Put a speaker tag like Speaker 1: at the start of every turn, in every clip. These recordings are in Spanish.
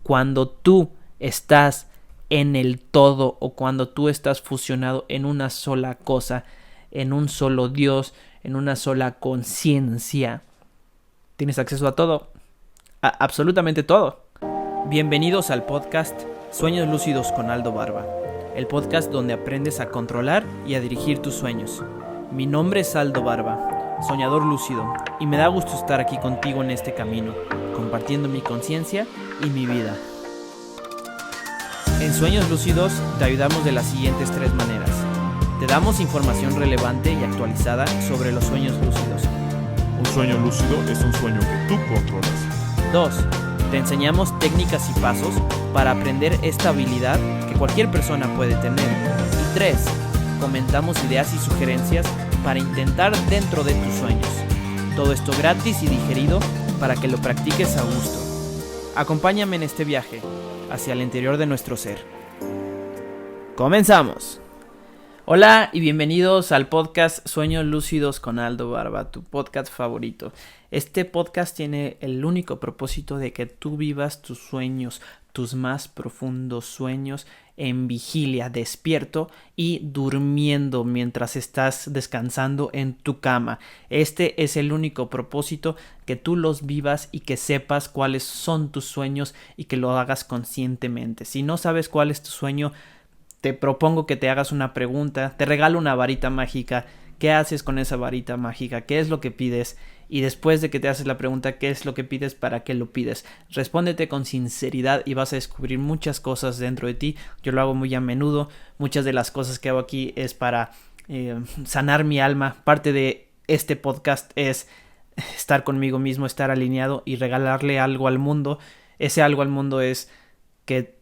Speaker 1: cuando tú estás en el todo o cuando tú estás fusionado en una sola cosa, en un solo Dios, en una sola conciencia, tienes acceso a todo, a absolutamente todo. Bienvenidos al podcast Sueños Lúcidos con Aldo Barba, el podcast donde aprendes a controlar y a dirigir tus sueños. Mi nombre es Aldo Barba, soñador lúcido, y me da gusto estar aquí contigo en este camino, compartiendo mi conciencia y mi vida. En Sueños Lúcidos te ayudamos de las siguientes 3 maneras. Te damos información relevante y actualizada sobre los sueños lúcidos.
Speaker 2: Un sueño lúcido es un sueño que tú controlas.
Speaker 1: 2. Te enseñamos técnicas y pasos para aprender esta habilidad que cualquier persona puede tener. Y 3. Comentamos ideas y sugerencias para intentar dentro de tus sueños. Todo esto gratis y digerido para que lo practiques a gusto. Acompáñame en este viaje hacia el interior de nuestro ser. ¡Comenzamos! Hola y bienvenidos al podcast Sueños Lúcidos con Aldo Barba, tu podcast favorito. Este podcast tiene el único propósito de que tú vivas tus sueños, tus más profundos sueños en vigilia, despierto y durmiendo mientras estás descansando en tu cama. Este es el único propósito, que tú los vivas y que sepas cuáles son tus sueños y que lo hagas conscientemente. Si no sabes cuál es tu sueño, te propongo que te hagas una pregunta, te regalo una varita mágica. ¿Qué haces con esa varita mágica? ¿Qué es lo que pides? Y después de que te haces la pregunta, ¿qué es lo que pides? ¿Para qué lo pides? Respóndete con sinceridad y vas a descubrir muchas cosas dentro de ti. Yo lo hago muy a menudo. Muchas de las cosas que hago aquí es para sanar mi alma. Parte de este podcast es estar conmigo mismo, estar alineado y regalarle algo al mundo. Ese algo al mundo es que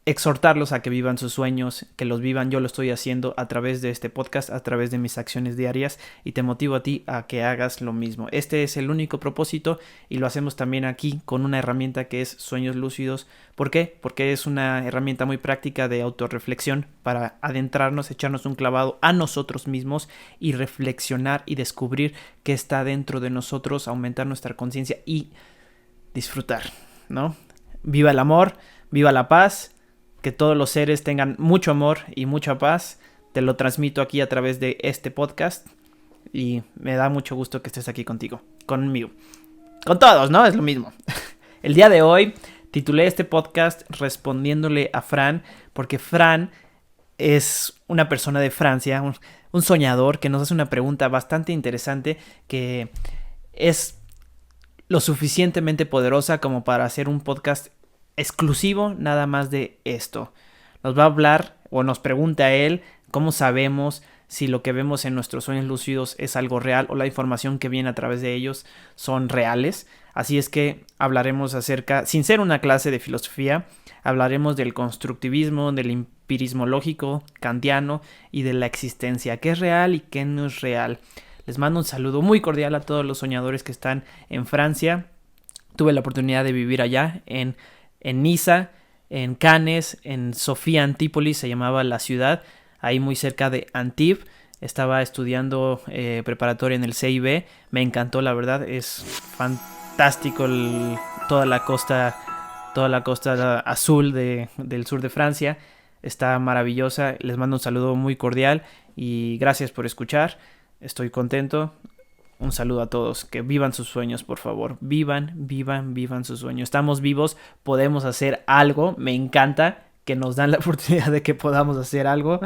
Speaker 1: exhortarlos a que vivan sus sueños, que los vivan. Yo lo estoy haciendo a través de este podcast, a través de mis acciones diarias, y te motivo a ti a que hagas lo mismo. Este es el único propósito y lo hacemos también aquí con una herramienta que es Sueños Lúcidos. ¿Por qué? Porque es una herramienta muy práctica de autorreflexión para adentrarnos, echarnos un clavado a nosotros mismos y reflexionar y descubrir qué está dentro de nosotros, aumentar nuestra conciencia y disfrutar, ¿no? Viva el amor, viva la paz. Que todos los seres tengan mucho amor y mucha paz. Te lo transmito aquí a través de este podcast. Y me da mucho gusto que estés aquí conmigo. Con todos, ¿no? Es lo mismo. El día de hoy titulé este podcast respondiéndole a Fran. Porque Fran es una persona de Francia, un soñador que nos hace una pregunta bastante interesante. Que es lo suficientemente poderosa como para hacer un podcast exclusivo nada más de esto. Nos va a hablar o nos pregunta a él cómo sabemos si lo que vemos en nuestros sueños lúcidos es algo real o la información que viene a través de ellos son reales. Así es que hablaremos acerca, sin ser una clase de filosofía, hablaremos del constructivismo, del empirismo lógico, kantiano y de la existencia, qué es real y qué no es real. Les mando un saludo muy cordial a todos los soñadores que están en Francia. Tuve la oportunidad de vivir allá en Niza, en Cannes, en Sofía Antípolis se llamaba la ciudad, ahí muy cerca de Antibes. Estaba estudiando preparatoria en el CIB, me encantó, la verdad, es fantástico toda la costa azul del sur de Francia, está maravillosa. Les mando un saludo muy cordial y gracias por escuchar, estoy contento. Un saludo a todos, que vivan sus sueños, por favor, vivan sus sueños. Estamos vivos, podemos hacer algo, me encanta que nos dan la oportunidad de que podamos hacer algo.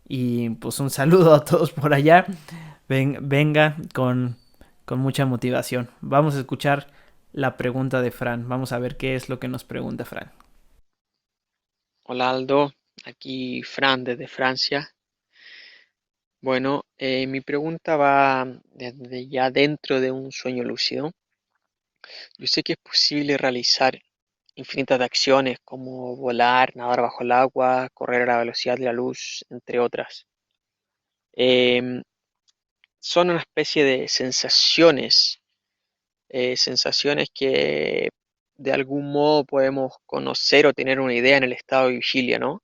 Speaker 1: Y pues un saludo a todos por allá, venga con mucha motivación. Vamos a escuchar la pregunta de Fran, vamos a ver qué es lo que nos pregunta Fran.
Speaker 3: Hola Aldo, aquí Fran desde Francia. Bueno, mi pregunta va desde ya dentro de un sueño lúcido. Yo sé que es posible realizar infinitas de acciones como volar, nadar bajo el agua, correr a la velocidad de la luz, entre otras. Em, Son una especie de sensaciones, sensaciones que de algún modo podemos conocer o tener una idea en el estado de vigilia, ¿no?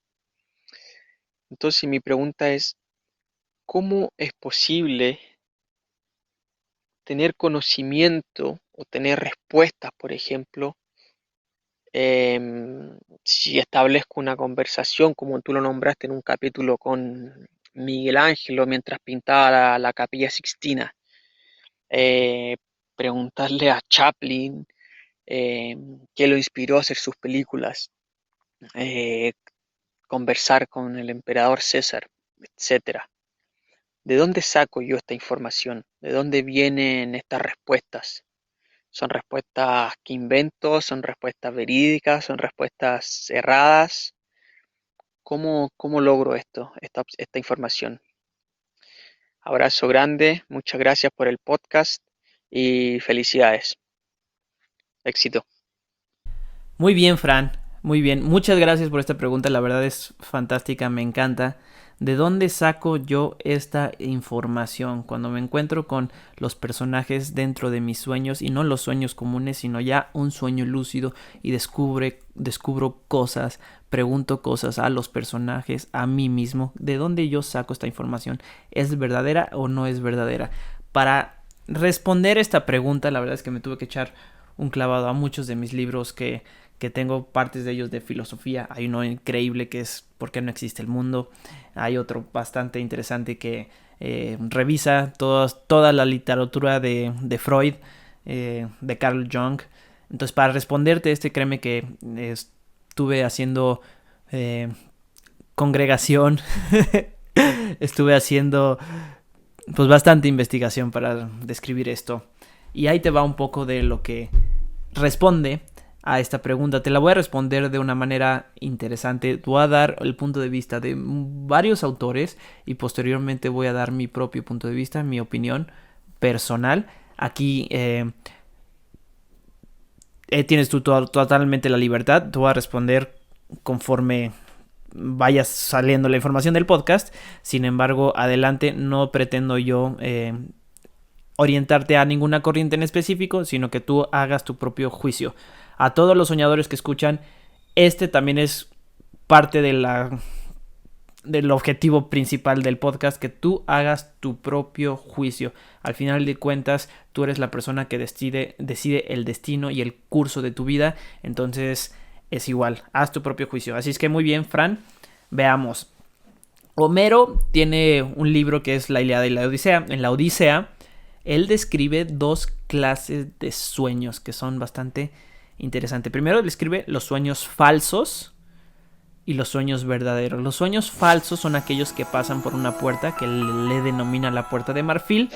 Speaker 3: Entonces mi pregunta es, ¿cómo es posible tener conocimiento o tener respuestas, por ejemplo, si establezco una conversación, como tú lo nombraste en un capítulo con Miguel Ángelo mientras pintaba la Capilla Sixtina, eh, preguntarle a Chaplin eh, qué lo inspiró a hacer sus películas, eh, conversar con el emperador César, etcétera. ¿De dónde saco yo esta información? ¿De dónde vienen estas respuestas? ¿Son respuestas que invento? ¿Son respuestas verídicas? ¿Son respuestas erradas? ¿Cómo logro esta información? Abrazo grande, muchas gracias por el podcast y felicidades. Éxito.
Speaker 1: Muy bien, Fran. Muy bien. Muchas gracias por esta pregunta. La verdad es fantástica. Me encanta. ¿De dónde saco yo esta información? Cuando me encuentro con los personajes dentro de mis sueños, y no los sueños comunes, sino ya un sueño lúcido, y descubro cosas, pregunto cosas a los personajes, a mí mismo. ¿De dónde yo saco esta información? ¿Es verdadera o no es verdadera? Para responder esta pregunta, la verdad es que me tuve que echar un clavado a muchos de mis libros que tengo partes de ellos de filosofía. Hay uno increíble que es ¿Por qué no existe el mundo? Hay otro bastante interesante que revisa toda la literatura de Freud, de Carl Jung. Entonces, para responderte créeme que estuve haciendo congregación, estuve haciendo pues bastante investigación para describir esto. Y ahí te va un poco de lo que responde a esta pregunta. Te la voy a responder de una manera interesante. Voy a dar el punto de vista de varios autores y posteriormente voy a dar mi propio punto de vista, mi opinión personal. Aquí tienes tú totalmente la libertad. Te voy a responder conforme vaya saliendo la información del podcast. Sin embargo, adelante, no pretendo yo orientarte a ninguna corriente en específico, sino que tú hagas tu propio juicio. A todos los soñadores que escuchan, también es parte del objetivo principal del podcast, que tú hagas tu propio juicio. Al final de cuentas, tú eres la persona que decide el destino y el curso de tu vida. Entonces es igual, haz tu propio juicio. Así es que muy bien, Fran, veamos. Homero tiene un libro que es La Ilíada y la Odisea. En la Odisea, él describe dos clases de sueños que son bastante interesantes. Primero describe los sueños falsos y los sueños verdaderos. Los sueños falsos son aquellos que pasan por una puerta que le denomina la puerta de marfil,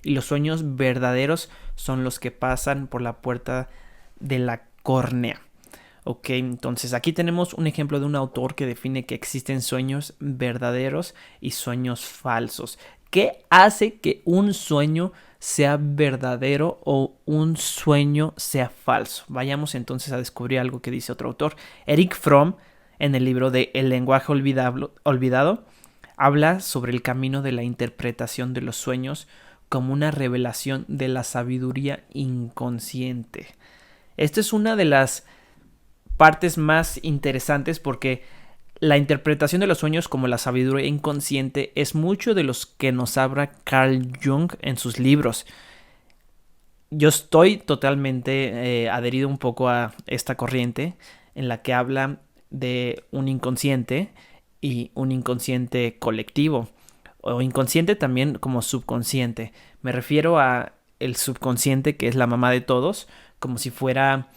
Speaker 1: y los sueños verdaderos son los que pasan por la puerta de la córnea. Ok, entonces aquí tenemos un ejemplo de un autor que define que existen sueños verdaderos y sueños falsos. ¿Qué hace que un sueño sea verdadero o un sueño sea falso? Vayamos entonces a descubrir algo que dice otro autor. Erich Fromm, en el libro de El lenguaje olvidado, habla sobre el camino de la interpretación de los sueños como una revelación de la sabiduría inconsciente. Esta es una de las partes más interesantes, porque la interpretación de los sueños como la sabiduría inconsciente es mucho de los que nos habla Carl Jung en sus libros. Yo estoy totalmente adherido un poco a esta corriente en la que habla de un inconsciente y un inconsciente colectivo, o inconsciente también como subconsciente. Me refiero a el subconsciente, que es la mamá de todos, como si fuera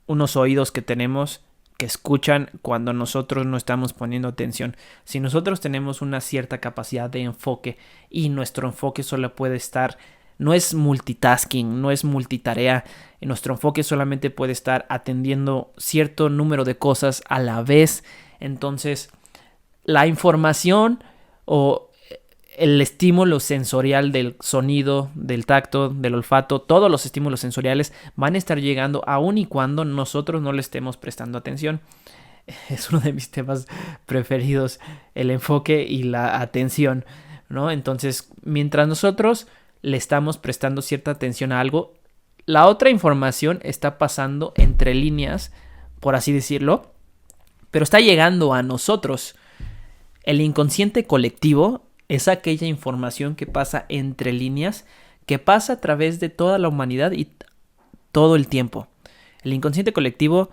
Speaker 1: unos oídos que tenemos que escuchan cuando nosotros no estamos poniendo atención. Si nosotros tenemos una cierta capacidad de enfoque y nuestro enfoque solo puede estar, no es multitasking, no es multitarea, nuestro enfoque solamente puede estar atendiendo cierto número de cosas a la vez, entonces la información o el estímulo sensorial del sonido, del tacto, del olfato, todos los estímulos sensoriales van a estar llegando aun y cuando nosotros no le estemos prestando atención. Es uno de mis temas preferidos, el enfoque y la atención, ¿no? Entonces, mientras nosotros le estamos prestando cierta atención a algo, la otra información está pasando entre líneas, por así decirlo, pero está llegando a nosotros. El inconsciente colectivo es aquella información que pasa entre líneas, que pasa a través de toda la humanidad y todo el tiempo. El inconsciente colectivo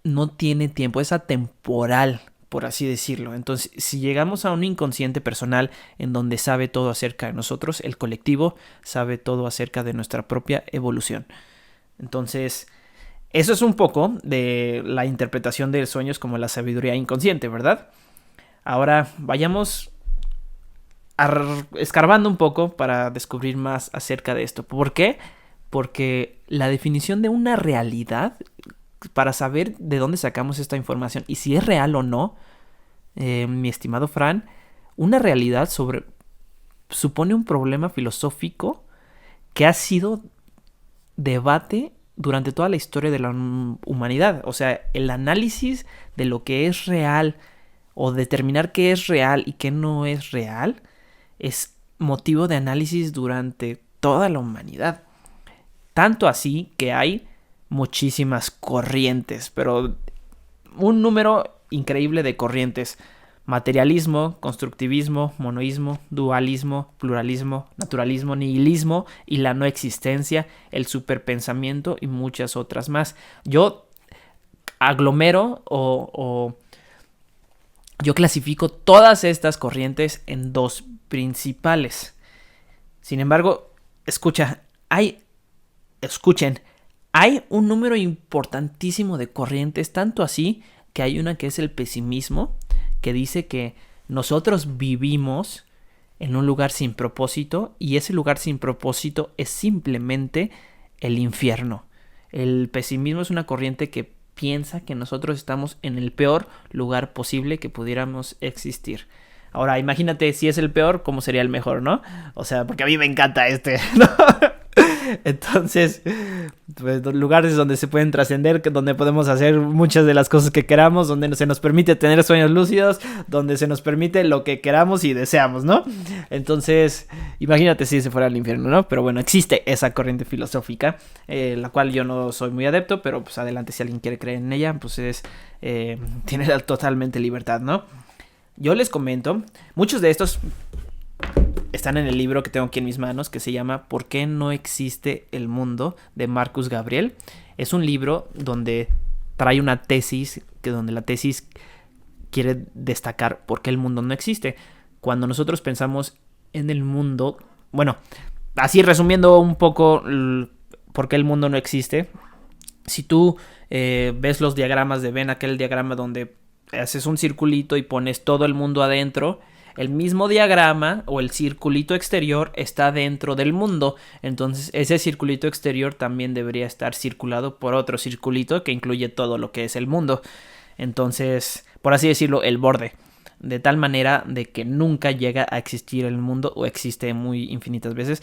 Speaker 1: no tiene tiempo, es atemporal, por así decirlo. Entonces, si llegamos a un inconsciente personal en donde sabe todo acerca de nosotros, el colectivo sabe todo acerca de nuestra propia evolución. Entonces, eso es un poco de la interpretación de sueños como la sabiduría inconsciente, ¿verdad? Ahora vayamos escarbando un poco para descubrir más acerca de esto. ¿Por qué? Porque la definición de una realidad, para saber de dónde sacamos esta información y si es real o no, mi estimado Fran, una realidad supone un problema filosófico que ha sido debate durante toda la historia de la humanidad. O sea, el análisis de lo que es real o determinar qué es real y qué no es real es motivo de análisis durante toda la humanidad. Tanto así que hay muchísimas corrientes, pero un número increíble de corrientes. Materialismo, constructivismo, monoísmo, dualismo, pluralismo, naturalismo, nihilismo y la no existencia, el superpensamiento y muchas otras más. Yo aglomero yo clasifico todas estas corrientes en dos principales. Sin embargo, escuchen, hay un número importantísimo de corrientes, tanto así que hay una que es el pesimismo, que dice que nosotros vivimos en un lugar sin propósito y ese lugar sin propósito es simplemente el infierno. El pesimismo es una corriente que piensa que nosotros estamos en el peor lugar posible que pudiéramos existir. Ahora, imagínate si es el peor, ¿cómo sería el mejor, no? O sea, porque a mí me encanta ¿no? Entonces, pues, lugares donde se pueden trascender, donde podemos hacer muchas de las cosas que queramos, donde se nos permite tener sueños lúcidos, donde se nos permite lo que queramos y deseamos, ¿no? Entonces, imagínate si se fuera al infierno, ¿no? Pero bueno, existe esa corriente filosófica, la cual yo no soy muy adepto, pero pues adelante, si alguien quiere creer en ella, pues tiene totalmente libertad, ¿no? Yo les comento, muchos de estos están en el libro que tengo aquí en mis manos, que se llama ¿Por qué no existe el mundo?, de Marcus Gabriel. Es un libro donde trae una tesis, donde la tesis quiere destacar por qué el mundo no existe. Cuando nosotros pensamos en el mundo, bueno, así resumiendo un poco por qué el mundo no existe, si tú ves los diagramas de Venn, aquel diagrama donde haces un circulito y pones todo el mundo adentro, el mismo diagrama o el circulito exterior está dentro del mundo. Entonces ese circulito exterior también debería estar circulado por otro circulito que incluye todo lo que es el mundo. Entonces, por así decirlo, el borde. De tal manera de que nunca llega a existir el mundo o existe muy infinitas veces.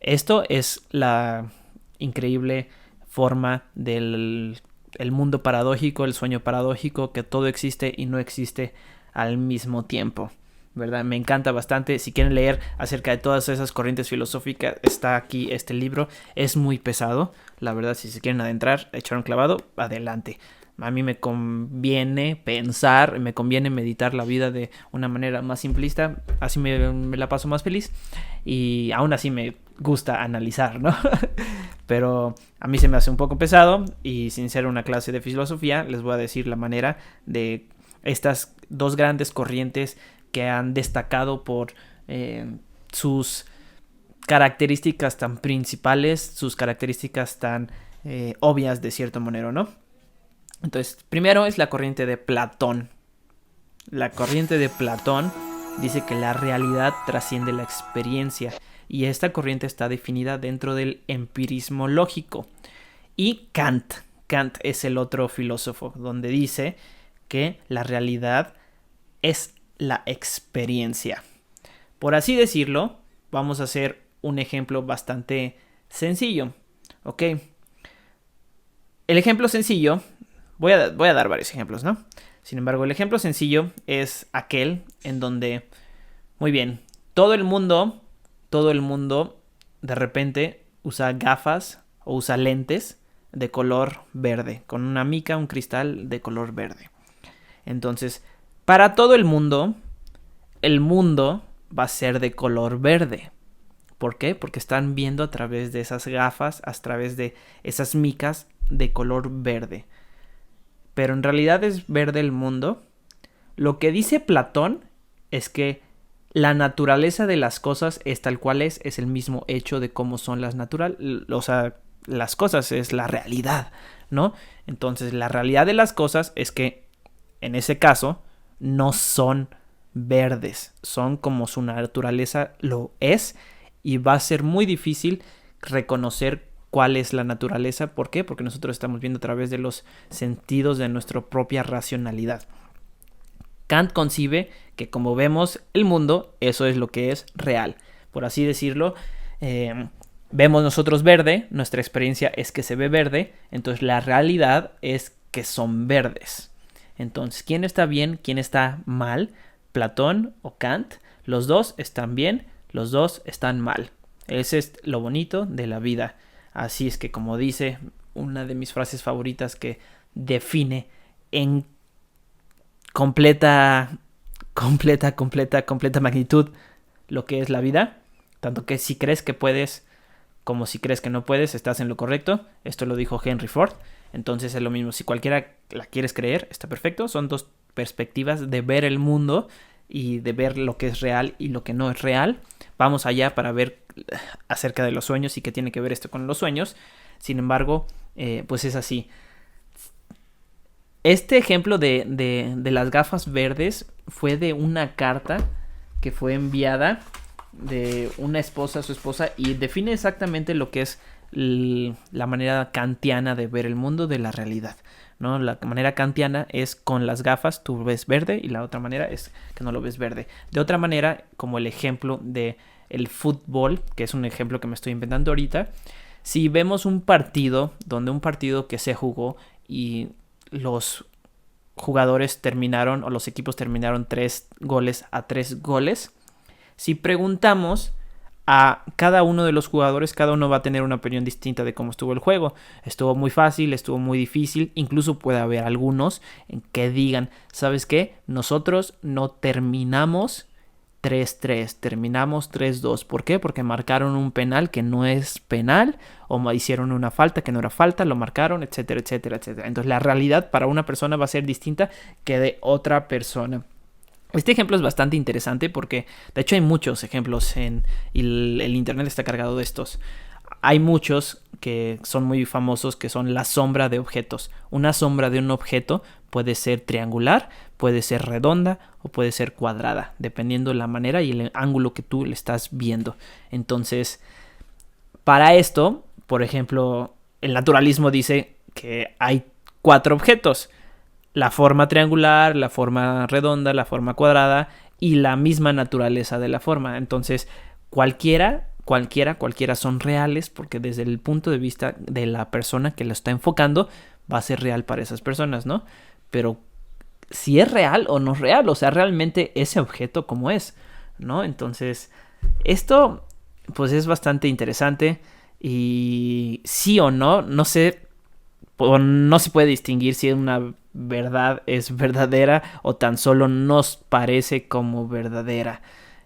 Speaker 1: Esto es la increíble forma del mundo paradójico, el sueño paradójico, que todo existe y no existe al mismo tiempo, ¿verdad? Me encanta bastante. Si quieren leer acerca de todas esas corrientes filosóficas, está aquí este libro. Es muy pesado, la verdad. Si se quieren adentrar, echar un clavado, adelante. A mí me conviene pensar, me conviene meditar la vida de una manera más simplista, así me la paso más feliz y aún así me gusta analizar, ¿no? Pero a mí se me hace un poco pesado y sin ser una clase de filosofía les voy a decir la manera de estas dos grandes corrientes que han destacado por sus características tan principales, sus características tan obvias de cierta manera, ¿no? Entonces, primero es la corriente de Platón. La corriente de Platón dice que la realidad trasciende la experiencia y esta corriente está definida dentro del empirismo lógico. Y Kant es el otro filósofo donde dice que la realidad es la experiencia. Por así decirlo, vamos a hacer un ejemplo bastante sencillo, ¿ok? El ejemplo sencillo, voy a dar varios ejemplos, ¿no? Sin embargo, el ejemplo sencillo es aquel en donde, muy bien, todo el mundo de repente usa gafas o usa lentes de color verde, con una mica, un cristal de color verde. Entonces, para todo el mundo va a ser de color verde. ¿Por qué? Porque están viendo a través de esas gafas, a través de esas micas de color verde. Pero en realidad es verde el mundo. Lo que dice Platón es que la naturaleza de las cosas es tal cual es el mismo hecho de cómo son las las cosas es la realidad, ¿no? Entonces, la realidad de las cosas es que, en ese caso, no son verdes, son como su naturaleza lo es, y va a ser muy difícil reconocer cuál es la naturaleza. ¿Por qué? Porque nosotros estamos viendo a través de los sentidos de nuestra propia racionalidad. Kant concibe que, como vemos el mundo, eso es lo que es real. Por así decirlo, vemos nosotros verde, nuestra experiencia es que se ve verde, entonces la realidad es que son verdes. Entonces, ¿quién está bien? ¿Quién está mal? ¿Platón o Kant? Los dos están bien, los dos están mal. Ese es lo bonito de la vida. Así es que, como dice una de mis frases favoritas que define en completa magnitud lo que es la vida, tanto que si crees que puedes como si crees que no puedes, estás en lo correcto. Esto lo dijo Henry Ford. Entonces es lo mismo, si cualquiera la quieres creer, está perfecto. Son dos perspectivas de ver el mundo y de ver lo que es real y lo que no es real. Vamos allá para ver acerca de los sueños y qué tiene que ver esto con los sueños. Sin embargo, pues es así. Este ejemplo de las gafas verdes fue de una carta que fue enviada de una esposa a su esposa y define exactamente lo que es la manera kantiana de ver el mundo, de la realidad, ¿no? La manera kantiana es con las gafas tú ves verde y la otra manera es que no lo ves verde. De otra manera, como el ejemplo de el fútbol, que es un ejemplo que me estoy inventando ahorita, si vemos un partido que se jugó y los jugadores terminaron o los equipos terminaron 3-3 goles, si preguntamos a cada uno de los jugadores, cada uno va a tener una opinión distinta de cómo estuvo el juego. Estuvo muy fácil, estuvo muy difícil, incluso puede haber algunos en que digan, ¿sabes qué? Nosotros no terminamos 3-3, terminamos 3-2. ¿Por qué? Porque marcaron un penal que no es penal, o hicieron una falta que no era falta, lo marcaron, etcétera, etcétera, etcétera. Entonces la realidad para una persona va a ser distinta que de otra persona. Este ejemplo es bastante interesante porque, de hecho, hay muchos ejemplos y el internet está cargado de estos. Hay muchos que son muy famosos que son la sombra de objetos. Una sombra de un objeto puede ser triangular, puede ser redonda o puede ser cuadrada, dependiendo de la manera y el ángulo que tú le estás viendo. Entonces, para esto, por ejemplo, el naturalismo dice que hay 4 objetos. La forma triangular, la forma redonda, la forma cuadrada y la misma naturaleza de la forma. Entonces, cualquiera son reales porque desde el punto de vista de la persona que lo está enfocando va a ser real para esas personas, ¿no? Pero si es real o no es real, o sea, realmente ese objeto como es, ¿no? Entonces, esto pues es bastante interesante y sí o no, no sé, no se puede distinguir si una verdad es verdadera o tan solo nos parece como verdadera.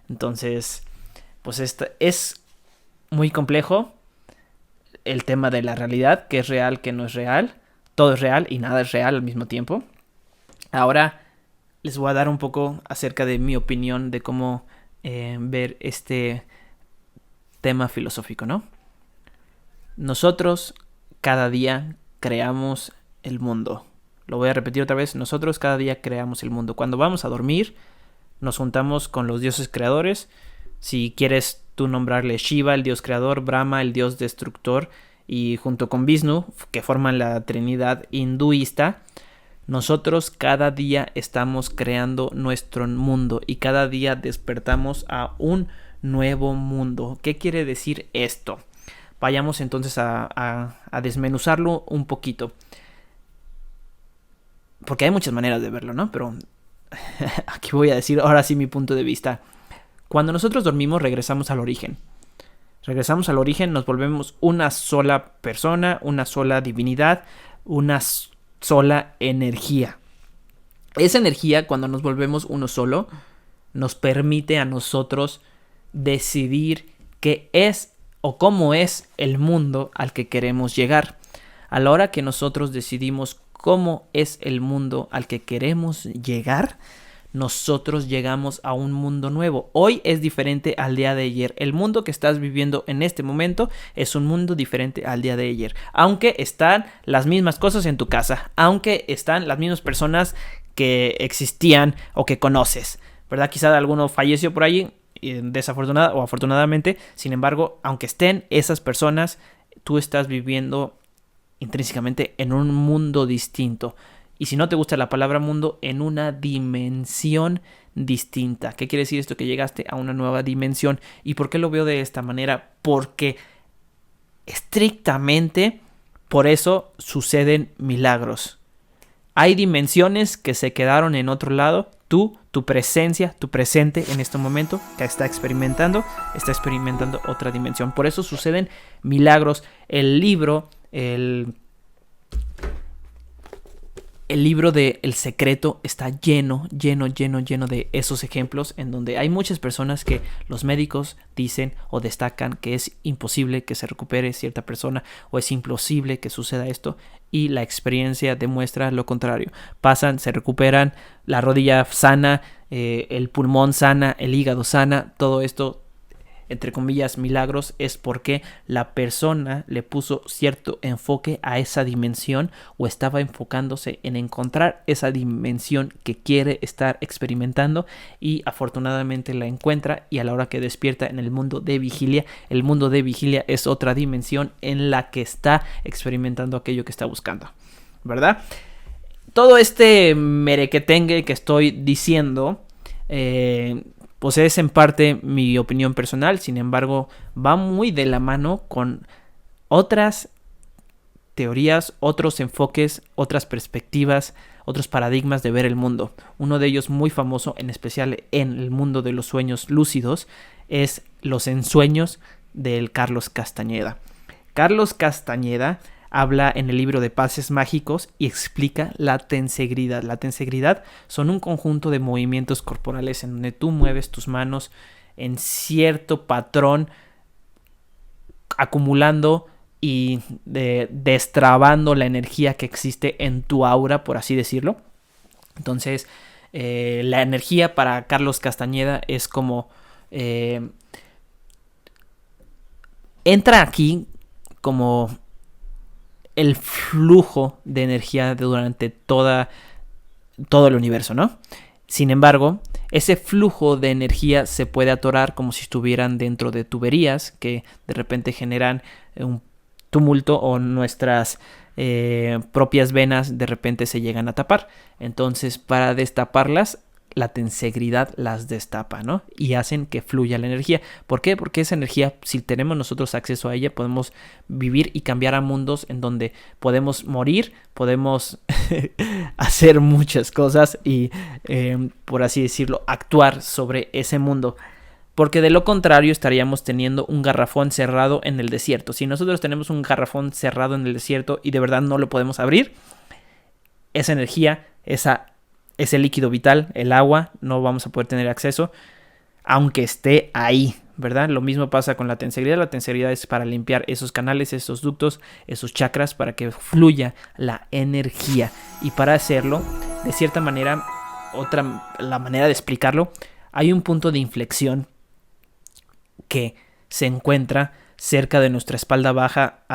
Speaker 1: Entonces, pues esto es muy complejo el tema de la realidad, que es real, que no es real. Todo es real y nada es real al mismo tiempo. Ahora les voy a dar un poco acerca de mi opinión de cómo ver este tema filosófico, ¿no? Nosotros cada día creamos el mundo. Lo voy a repetir otra vez. Nosotros cada día creamos el mundo. Cuando vamos a dormir, nos juntamos con los dioses creadores. Si quieres tú nombrarle Shiva, el dios creador, Brahma, el dios destructor, y junto con Vishnu, que forman la trinidad hinduista, nosotros cada día estamos creando nuestro mundo y cada día despertamos a un nuevo mundo. ¿Qué quiere decir esto? Vayamos entonces a desmenuzarlo un poquito. Porque hay muchas maneras de verlo, ¿no? Pero aquí voy a decir ahora sí mi punto de vista. Cuando nosotros dormimos, regresamos al origen. Regresamos al origen, nos volvemos una sola persona, una sola divinidad, una sola energía. Esa energía, cuando nos volvemos uno solo, nos permite a nosotros decidir qué es o cómo es el mundo al que queremos llegar. A la hora que nosotros decidimos cómo es el mundo al que queremos llegar, nosotros llegamos a un mundo nuevo. Hoy es diferente al día de ayer. El mundo que estás viviendo en este momento es un mundo diferente al día de ayer. Aunque están las mismas cosas en tu casa, aunque están las mismas personas que existían o que conoces, ¿verdad? Quizá alguno falleció por allí, desafortunada o afortunadamente. Sin embargo, aunque estén esas personas, tú estás viviendo intrínsecamente en un mundo distinto. Y si no te gusta la palabra mundo, en una dimensión distinta. ¿Qué quiere decir esto? Que llegaste a una nueva dimensión. ¿Y por qué lo veo de esta manera? Porque estrictamente por eso suceden milagros. Hay dimensiones que se quedaron en otro lado. Tú, tu presencia, tu presente en este momento que está experimentando otra dimensión. Por eso suceden milagros. El libro de El Secreto está lleno de esos ejemplos en donde hay muchas personas que los médicos dicen o destacan que es imposible que se recupere cierta persona o es imposible que suceda esto, y la experiencia demuestra lo contrario. Pasan, se recuperan, la rodilla sana, el pulmón sana, el hígado sana. Todo esto, entre comillas, milagros, es porque la persona le puso cierto enfoque a esa dimensión o estaba enfocándose en encontrar esa dimensión que quiere estar experimentando, y afortunadamente la encuentra, y a la hora que despierta en el mundo de vigilia es otra dimensión en la que está experimentando aquello que está buscando, ¿verdad? Todo este merequetengue que estoy diciendo pues es en parte mi opinión personal. Sin embargo, va muy de la mano con otras teorías, otros enfoques, otras perspectivas, otros paradigmas de ver el mundo. Uno de ellos muy famoso, en especial en el mundo de los sueños lúcidos, es los ensueños del Carlos Castañeda. Carlos Castañeda habla en el libro de Pases Mágicos y explica la tensegridad. La tensegridad son un conjunto de movimientos corporales en donde tú mueves tus manos en cierto patrón, acumulando y destrabando la energía que existe en tu aura, por así decirlo. Entonces, la energía para Carlos Castañeda es como entra aquí como el flujo de energía durante todo el universo, ¿no? Sin embargo, ese flujo de energía se puede atorar como si estuvieran dentro de tuberías que de repente generan un tumulto, o nuestras propias venas de repente se llegan a tapar. Entonces, para destaparlas, la tensegridad las destapa, ¿no? Y hacen que fluya la energía. ¿Por qué? Porque esa energía, si tenemos nosotros acceso a ella, podemos vivir y cambiar a mundos en donde podemos morir, podemos hacer muchas cosas y, por así decirlo, actuar sobre ese mundo. Porque de lo contrario estaríamos teniendo un garrafón cerrado en el desierto. Si nosotros tenemos un garrafón cerrado en el desierto y de verdad no lo podemos abrir, esa energía, ese líquido vital, el agua, no vamos a poder tener acceso, aunque esté ahí, ¿verdad? Lo mismo pasa con la tensegridad. La tensegridad es para limpiar esos canales, esos ductos, esos chakras, para que fluya la energía. Y para hacerlo, de cierta manera, la manera de explicarlo, hay un punto de inflexión que se encuentra cerca de nuestra espalda baja,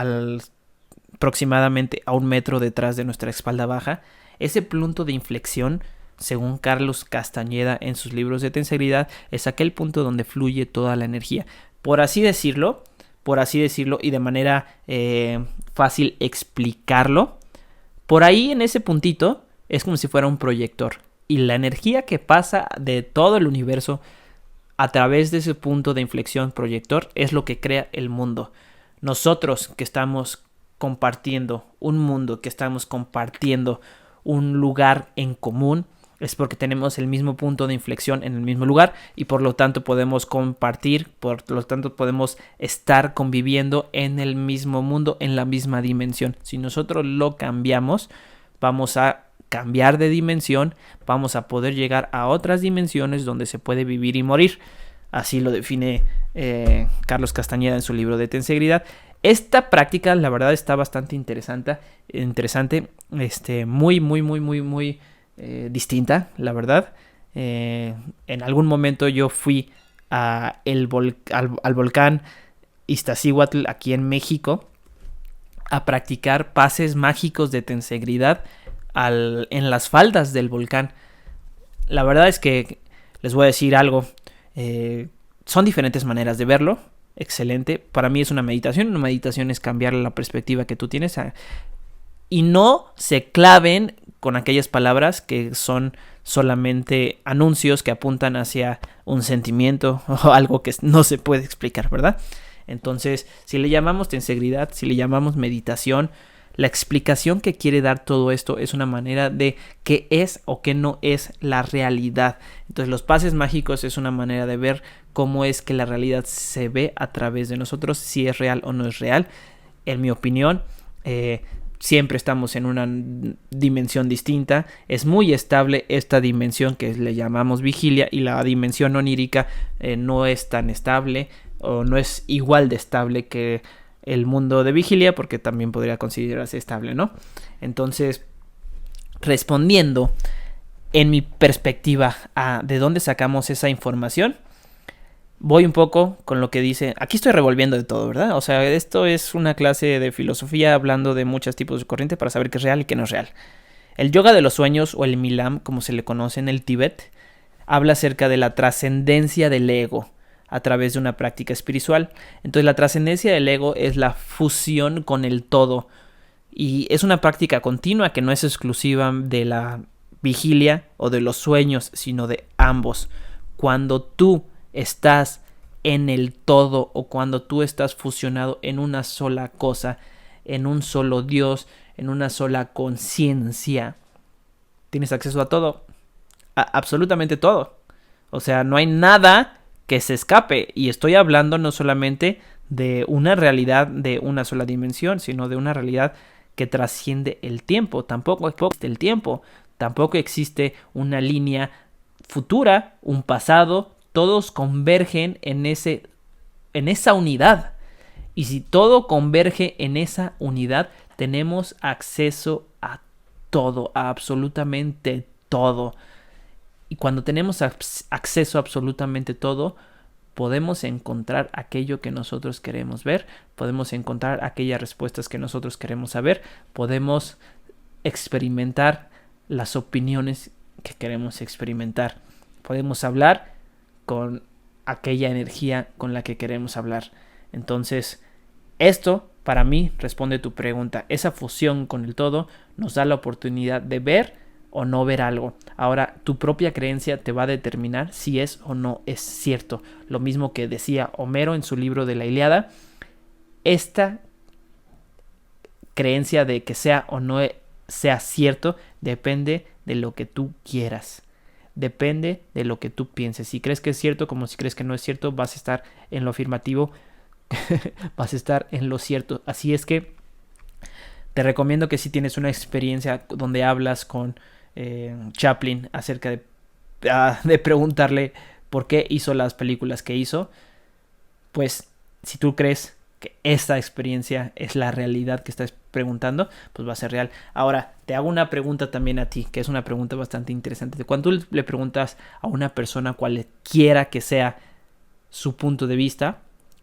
Speaker 1: aproximadamente a 1 metro detrás de nuestra espalda baja. Ese punto de inflexión, según Carlos Castañeda en sus libros de tensegridad, es aquel punto donde fluye toda la energía. Por así decirlo, y de manera fácil explicarlo, por ahí en ese puntito es como si fuera un proyector. Y la energía que pasa de todo el universo a través de ese punto de inflexión proyector es lo que crea el mundo. Nosotros que estamos compartiendo un mundo, que estamos compartiendo un lugar en común, es porque tenemos el mismo punto de inflexión en el mismo lugar, y por lo tanto podemos compartir, por lo tanto podemos estar conviviendo en el mismo mundo, en la misma dimensión. Si nosotros lo cambiamos, vamos a cambiar de dimensión, vamos a poder llegar a otras dimensiones donde se puede vivir y morir. Así lo define Carlos Castañeda en su libro de Tensegridad. Esta práctica, la verdad, está bastante interesante, muy distinta, la verdad. En algún momento yo fui al volcán Iztaccíhuatl aquí en México a practicar pases mágicos de Tensegridad en las faldas del volcán. La verdad es que les voy a decir algo. Son diferentes maneras de verlo. Excelente. Para mí es una meditación. Una meditación es cambiar la perspectiva que tú tienes. Y no se claven con aquellas palabras que son solamente anuncios que apuntan hacia un sentimiento o algo que no se puede explicar, ¿verdad? Entonces, si le llamamos tensegridad, si le llamamos meditación, la explicación que quiere dar todo esto es una manera de qué es o qué no es la realidad. Entonces, los pases mágicos es una manera de ver cómo es que la realidad se ve a través de nosotros, si es real o no es real. En mi opinión, siempre estamos en una dimensión distinta. Es muy estable esta dimensión que le llamamos vigilia, y la dimensión onírica no es tan estable o no es igual de estable que el mundo de vigilia, porque también podría considerarse estable, ¿no? Entonces, respondiendo en mi perspectiva a de dónde sacamos esa información, voy un poco con lo que dice. Aquí estoy revolviendo de todo, ¿verdad? O sea, esto es una clase de filosofía hablando de muchos tipos de corriente para saber qué es real y qué no es real. El yoga de los sueños, o el Milam, como se le conoce en el Tíbet, habla acerca de la trascendencia del ego a través de una práctica espiritual. Entonces, la trascendencia del ego es la fusión con el todo, y es una práctica continua que no es exclusiva de la vigilia o de los sueños, sino de ambos. Cuando tú estás en el todo, o cuando tú estás fusionado en una sola cosa, en un solo Dios, en una sola conciencia, tienes acceso a todo, absolutamente todo. O sea, no hay nada que se escape, y estoy hablando no solamente de una realidad de una sola dimensión, sino de una realidad que trasciende el tiempo. Tampoco existe el tiempo, tampoco existe una línea futura, un pasado. Todos convergen en esa unidad. Y si todo converge en esa unidad, tenemos acceso a todo, a absolutamente todo. Y cuando tenemos acceso a absolutamente todo, podemos encontrar aquello que nosotros queremos ver, podemos encontrar aquellas respuestas que nosotros queremos saber, podemos experimentar las opiniones que queremos experimentar, podemos hablar con aquella energía con la que queremos hablar. Entonces, esto para mí responde tu pregunta. Esa fusión con el todo nos da la oportunidad de ver o no ver algo. Ahora, tu propia creencia te va a determinar si es o no es cierto. Lo mismo que decía Homero en su libro de la Ilíada. Esta creencia de que sea o no sea cierto depende de lo que tú quieras. Depende de lo que tú pienses. Si crees que es cierto, como si crees que no es cierto, vas a estar en lo afirmativo, vas a estar en lo cierto. Así es que te recomiendo que si tienes una experiencia donde hablas con Chaplin acerca de preguntarle por qué hizo las películas que hizo, pues si tú crees que esta experiencia es la realidad que estás preguntando, pues va a ser real. Ahora, te hago una pregunta también a ti, que es una pregunta bastante interesante. Cuando tú le preguntas a una persona, cualquiera que sea su punto de vista,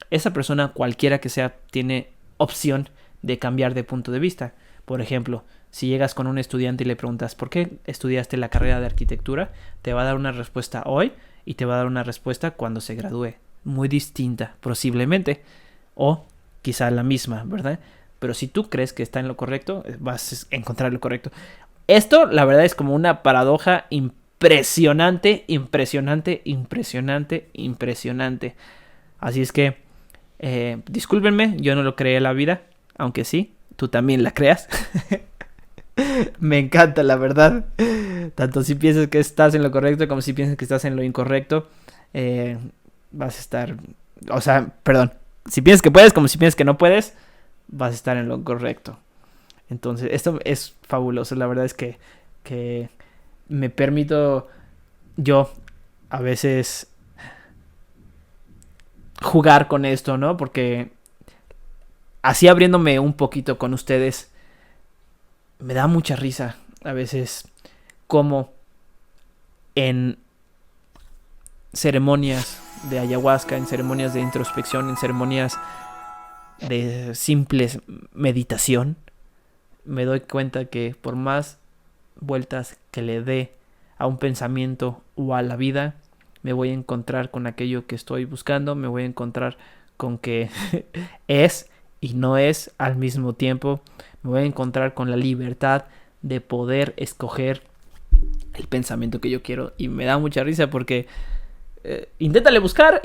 Speaker 1: esa persona, cualquiera que sea, tiene opción de cambiar de punto de vista. Por ejemplo, si llegas con un estudiante y le preguntas ¿por qué estudiaste la carrera de arquitectura?, te va a dar una respuesta hoy y te va a dar una respuesta cuando se gradúe. Muy distinta, posiblemente. O quizá la misma, ¿verdad? Pero si tú crees que está en lo correcto, vas a encontrar lo correcto. Esto, la verdad, es como una paradoja impresionante. Así es que, discúlpenme, yo no lo creé en la vida, aunque sí, tú también la creas. Me encanta, la verdad. Tanto si piensas que estás en lo correcto como si piensas que estás en lo incorrecto, vas a estar... O sea, perdón. Si piensas que puedes como si piensas que no puedes, vas a estar en lo correcto. Entonces, esto es fabuloso. La verdad es que me permito yo a veces jugar con esto, ¿no? Porque así abriéndome un poquito con ustedes, me da mucha risa a veces como en ceremonias de ayahuasca, en ceremonias de introspección, en ceremonias de simples meditación, me doy cuenta que por más vueltas que le dé a un pensamiento o a la vida, me voy a encontrar con aquello que estoy buscando, me voy a encontrar con que es y no es al mismo tiempo, me voy a encontrar con la libertad de poder escoger el pensamiento que yo quiero. Y me da mucha risa porque inténtale buscar,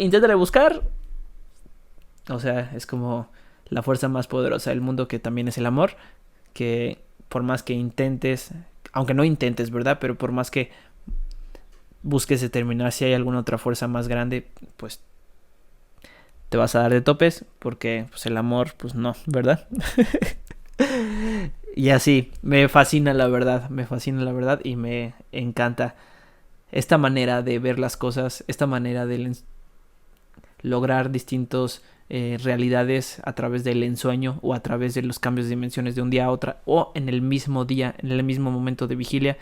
Speaker 1: o sea, es como la fuerza más poderosa del mundo, que también es el amor, que por más que intentes, aunque no intentes, ¿verdad? Pero por más que busques determinar si hay alguna otra fuerza más grande, pues te vas a dar de topes, porque pues el amor, pues no, ¿verdad? Y así, me fascina la verdad y me encanta esta manera de ver las cosas, esta manera de lograr distintos realidades a través del ensueño o a través de los cambios de dimensiones de un día a otro o en el mismo día, en el mismo momento de vigilia.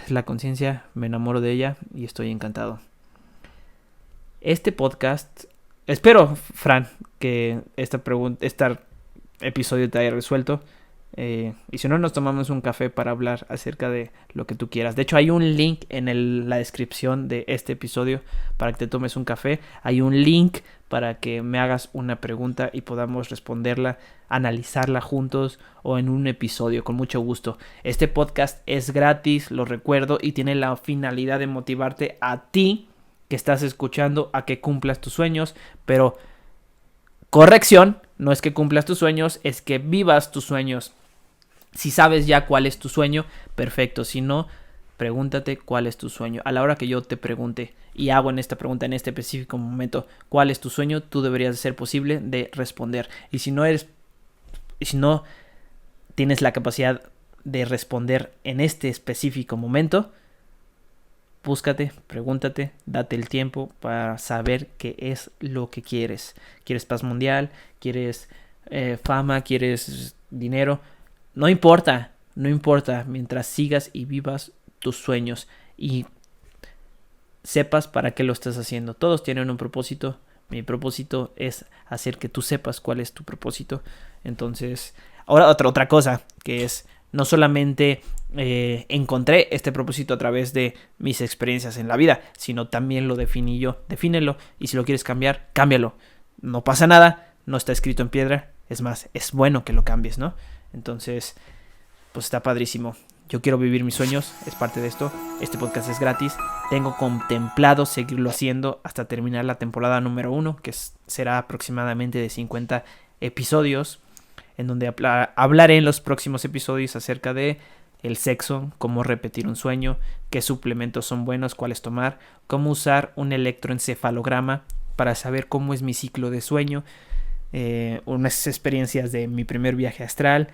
Speaker 1: La conciencia, me enamoro de ella y estoy encantado. Este podcast, espero, Fran, que este episodio te haya resuelto. Y si no, nos tomamos un café para hablar acerca de lo que tú quieras. De hecho, hay un link en la descripción de este episodio para que te tomes un café. Hay un link para que me hagas una pregunta y podamos responderla, analizarla juntos o en un episodio, con mucho gusto. Este podcast es gratis, lo recuerdo, y tiene la finalidad de motivarte a ti que estás escuchando a que cumplas tus sueños, pero corrección, no es que cumplas tus sueños, es que vivas tus sueños. Si sabes ya cuál es tu sueño, perfecto. Si no, pregúntate cuál es tu sueño. A la hora que yo te pregunte y hago en esta pregunta en este específico momento cuál es tu sueño, tú deberías ser posible de responder. Y si no tienes la capacidad de responder en este específico momento, búscate, pregúntate, date el tiempo para saber qué es lo que quieres. ¿Quieres paz mundial? ¿Quieres fama? ¿Quieres dinero? No importa, mientras sigas y vivas tus sueños y sepas para qué lo estás haciendo. Todos tienen un propósito. Mi propósito es hacer que tú sepas cuál es tu propósito. Entonces, ahora otra cosa que es, no solamente encontré este propósito a través de mis experiencias en la vida, sino también lo definí yo. Defínelo, y si lo quieres cambiar, cámbialo. No pasa nada, no está escrito en piedra. Es más, es bueno que lo cambies, ¿no? Entonces, pues está padrísimo. Yo quiero vivir mis sueños, es parte de esto. Este podcast es gratis. Tengo contemplado seguirlo haciendo hasta terminar la temporada número 1, que será aproximadamente de 50 episodios, en donde hablaré en los próximos episodios acerca de el sexo, cómo repetir un sueño, qué suplementos son buenos, cuáles tomar, cómo usar un electroencefalograma para saber cómo es mi ciclo de sueño, unas experiencias de mi primer viaje astral,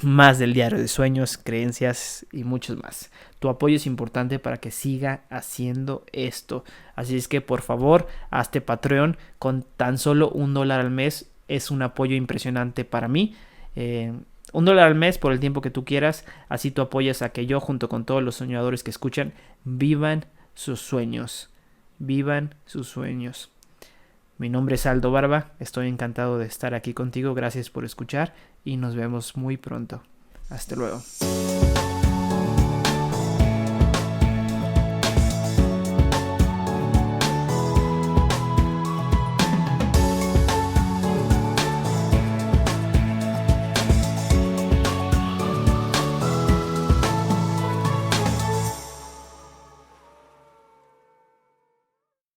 Speaker 1: más del diario de sueños, creencias y muchos más. Tu apoyo es importante para que siga haciendo esto. Así es que por favor, hazte Patreon. Con tan solo $1 al mes es un apoyo impresionante para mí. $1 al mes por el tiempo que tú quieras. Así tú apoyas a que yo, junto con todos los soñadores que escuchan, vivan sus sueños. Vivan sus sueños. Mi nombre es Aldo Barba, estoy encantado de estar aquí contigo, gracias por escuchar y nos vemos muy pronto. Hasta luego.